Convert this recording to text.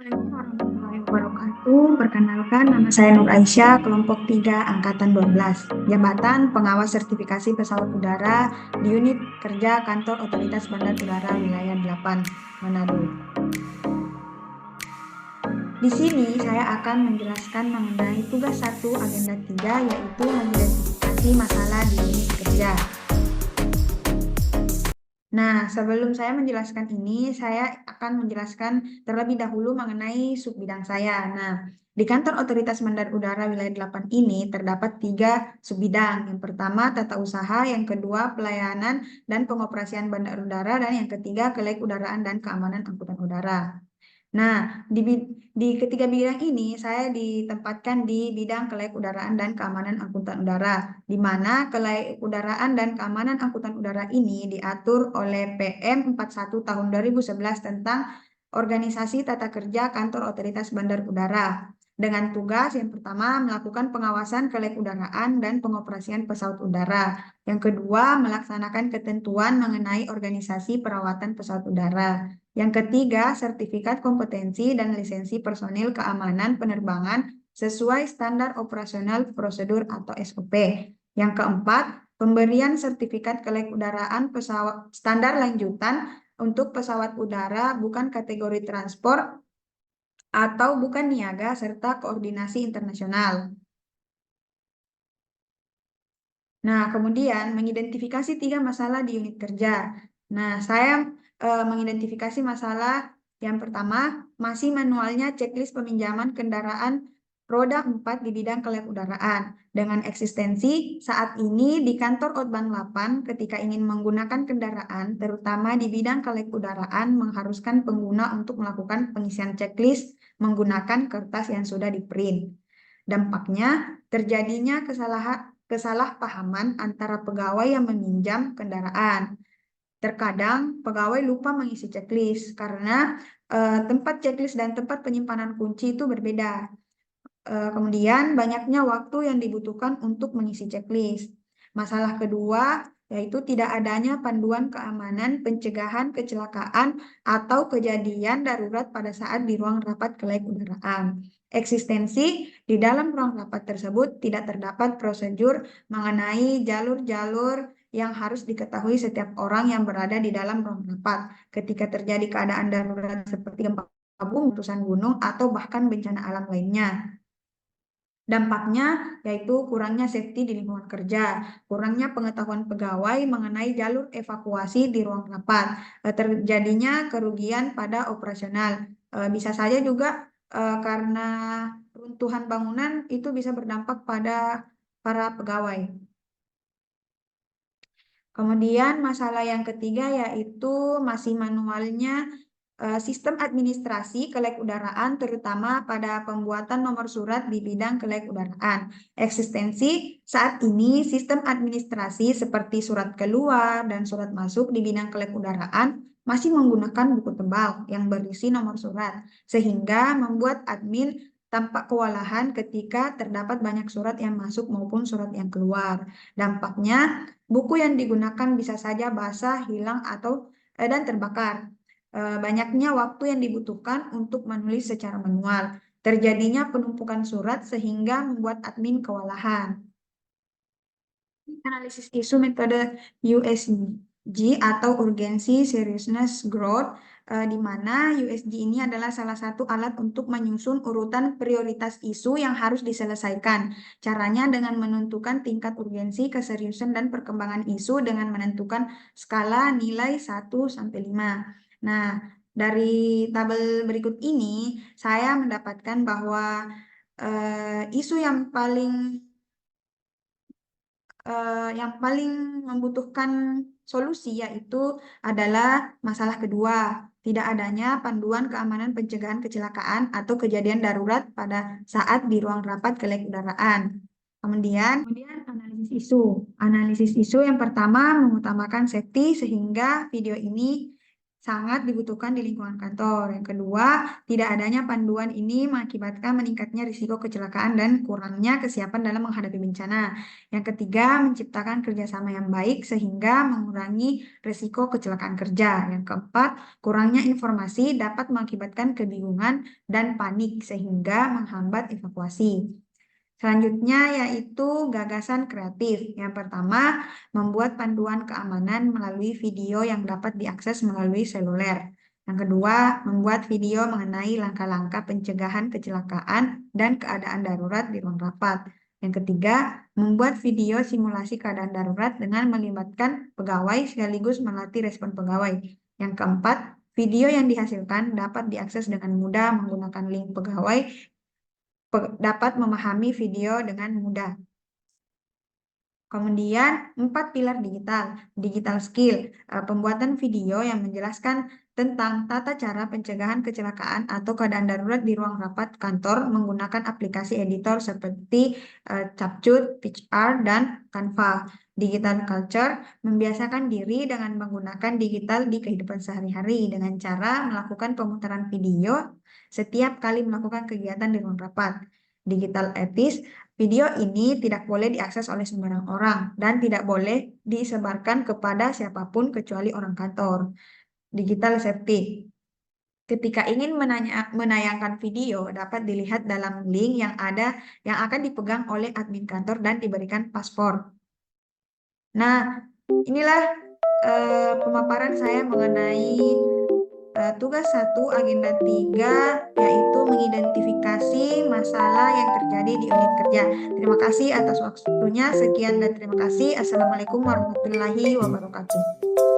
Assalamualaikum warahmatullahi wabarakatuh. Perkenalkan, nama saya Nur Aisyah, kelompok 3, Angkatan 12, Jabatan Pengawas Sertifikasi Pesawat Udara di Unit Kerja Kantor Otoritas Bandar Udara Wilayah 8, Manado. Di sini saya akan menjelaskan mengenai tugas 1 agenda 3, yaitu mengidentifikasi masalah di unit kerja. Nah, sebelum saya menjelaskan ini, saya akan menjelaskan terlebih dahulu mengenai subbidang saya. Nah, di kantor Otoritas Bandar Udara Wilayah 8 ini terdapat 3 subbidang. Yang pertama, tata usaha, yang kedua, pelayanan dan pengoperasian bandar udara, dan yang ketiga, kelek-udaraan dan keamanan angkutan udara. Nah, di ketiga bidang ini saya ditempatkan di bidang kelek-udaraan dan keamanan angkutan udara, di mana kelek-udaraan dan keamanan angkutan udara ini diatur oleh PM 41 tahun 2011 tentang Organisasi Tata Kerja Kantor Otoritas Bandar Udara. Dengan tugas yang pertama melakukan pengawasan kelek-udaraan dan pengoperasian pesawat udara. Yang kedua, melaksanakan ketentuan mengenai organisasi perawatan pesawat udara. Yang ketiga, sertifikat kompetensi dan lisensi personil keamanan penerbangan sesuai standar operasional prosedur atau SOP. Yang keempat, pemberian sertifikat kelek-udaraan pesawat standar lanjutan untuk pesawat udara bukan kategori transport atau bukan niaga serta koordinasi internasional. Nah, kemudian mengidentifikasi 3 masalah di unit kerja. Nah, saya mengidentifikasi masalah yang pertama, masih manualnya checklist peminjaman kendaraan roda 4 di bidang kelek udaraan. Dengan eksistensi saat ini di kantor Otban 8 ketika ingin menggunakan kendaraan, terutama di bidang kelek udaraan, mengharuskan pengguna untuk melakukan pengisian checklist menggunakan kertas yang sudah di-print. Dampaknya, terjadinya kesalahpahaman antara pegawai yang meminjam kendaraan. Terkadang pegawai lupa mengisi checklist karena tempat checklist dan tempat penyimpanan kunci itu berbeda. Kemudian banyaknya waktu yang dibutuhkan untuk mengisi checklist. Masalah kedua yaitu tidak adanya panduan keamanan pencegahan kecelakaan atau kejadian darurat pada saat di ruang rapat kelek udaraan. Eksistensi di dalam ruang rapat tersebut tidak terdapat prosedur mengenai jalur-jalur yang harus diketahui setiap orang yang berada di dalam ruang rapat ketika terjadi keadaan darurat seperti gempa bumi, letusan gunung, atau bahkan bencana alam lainnya. Dampaknya yaitu kurangnya safety di lingkungan kerja, kurangnya pengetahuan pegawai mengenai jalur evakuasi di ruang rapat, terjadinya kerugian pada operasional. Bisa saja juga karena runtuhan bangunan itu bisa berdampak pada para pegawai. Kemudian masalah yang ketiga yaitu masih manualnya sistem administrasi kelek udaraan terutama pada pembuatan nomor surat di bidang kelek udaraan. Eksistensi saat ini sistem administrasi seperti surat keluar dan surat masuk di bidang kelek udaraan masih menggunakan buku tebal yang berisi nomor surat sehingga membuat admin tampak kewalahan ketika terdapat banyak surat yang masuk maupun surat yang keluar. Dampaknya buku yang digunakan bisa saja basah, hilang atau dan terbakar. Banyaknya waktu yang dibutuhkan untuk menulis secara manual. Terjadinya penumpukan surat sehingga membuat admin kewalahan. Analisis isu metode USG atau Urgency Seriousness Growth, di mana USG ini adalah salah satu alat untuk menyusun urutan prioritas isu yang harus diselesaikan. Caranya dengan menentukan tingkat urgensi, keseriusan, dan perkembangan isu dengan menentukan skala nilai 1 sampai 5. Nah, dari tabel berikut ini saya mendapatkan bahwa isu yang paling membutuhkan solusi yaitu adalah masalah kedua, tidak adanya panduan keamanan pencegahan kecelakaan atau kejadian darurat pada saat di ruang rapat kelek udaraan. Kemudian analisis isu. Analisis isu yang pertama mengutamakan safety sehingga video ini sangat dibutuhkan di lingkungan kantor. Yang kedua, tidak adanya panduan ini mengakibatkan meningkatnya risiko kecelakaan dan kurangnya kesiapan dalam menghadapi bencana. Yang ketiga, menciptakan kerjasama yang baik sehingga mengurangi risiko kecelakaan kerja. Yang keempat, kurangnya informasi dapat mengakibatkan kebingungan dan panik sehingga menghambat evakuasi. Selanjutnya yaitu gagasan kreatif. Yang pertama, membuat panduan keamanan melalui video yang dapat diakses melalui seluler. Yang kedua, membuat video mengenai langkah-langkah pencegahan kecelakaan dan keadaan darurat di ruang rapat. Yang ketiga, membuat video simulasi keadaan darurat dengan melibatkan pegawai sekaligus melatih respon pegawai. Yang keempat, video yang dihasilkan dapat diakses dengan mudah menggunakan link pegawai dapat memahami video dengan mudah. Kemudian, 4 pilar digital, digital skill, pembuatan video yang menjelaskan tentang tata cara pencegahan kecelakaan atau keadaan darurat di ruang rapat kantor menggunakan aplikasi editor seperti Capcut, PitchR, dan Canva. Digital culture, membiasakan diri dengan menggunakan digital di kehidupan sehari-hari dengan cara melakukan pemutaran video setiap kali melakukan kegiatan di ruang rapat. Digital etis, video ini tidak boleh diakses oleh sembarang orang dan tidak boleh disebarkan kepada siapapun kecuali orang kantor. Digital safety. Ketika ingin menayangkan video, dapat dilihat dalam link yang ada yang akan dipegang oleh admin kantor dan diberikan paspor. Nah, inilah pemaparan saya mengenai tugas 1 agenda 3 yaitu mengidentifikasi masalah yang terjadi di unit kerja. Terima kasih atas waktunya. Sekian dan terima kasih. Assalamualaikum warahmatullahi wabarakatuh.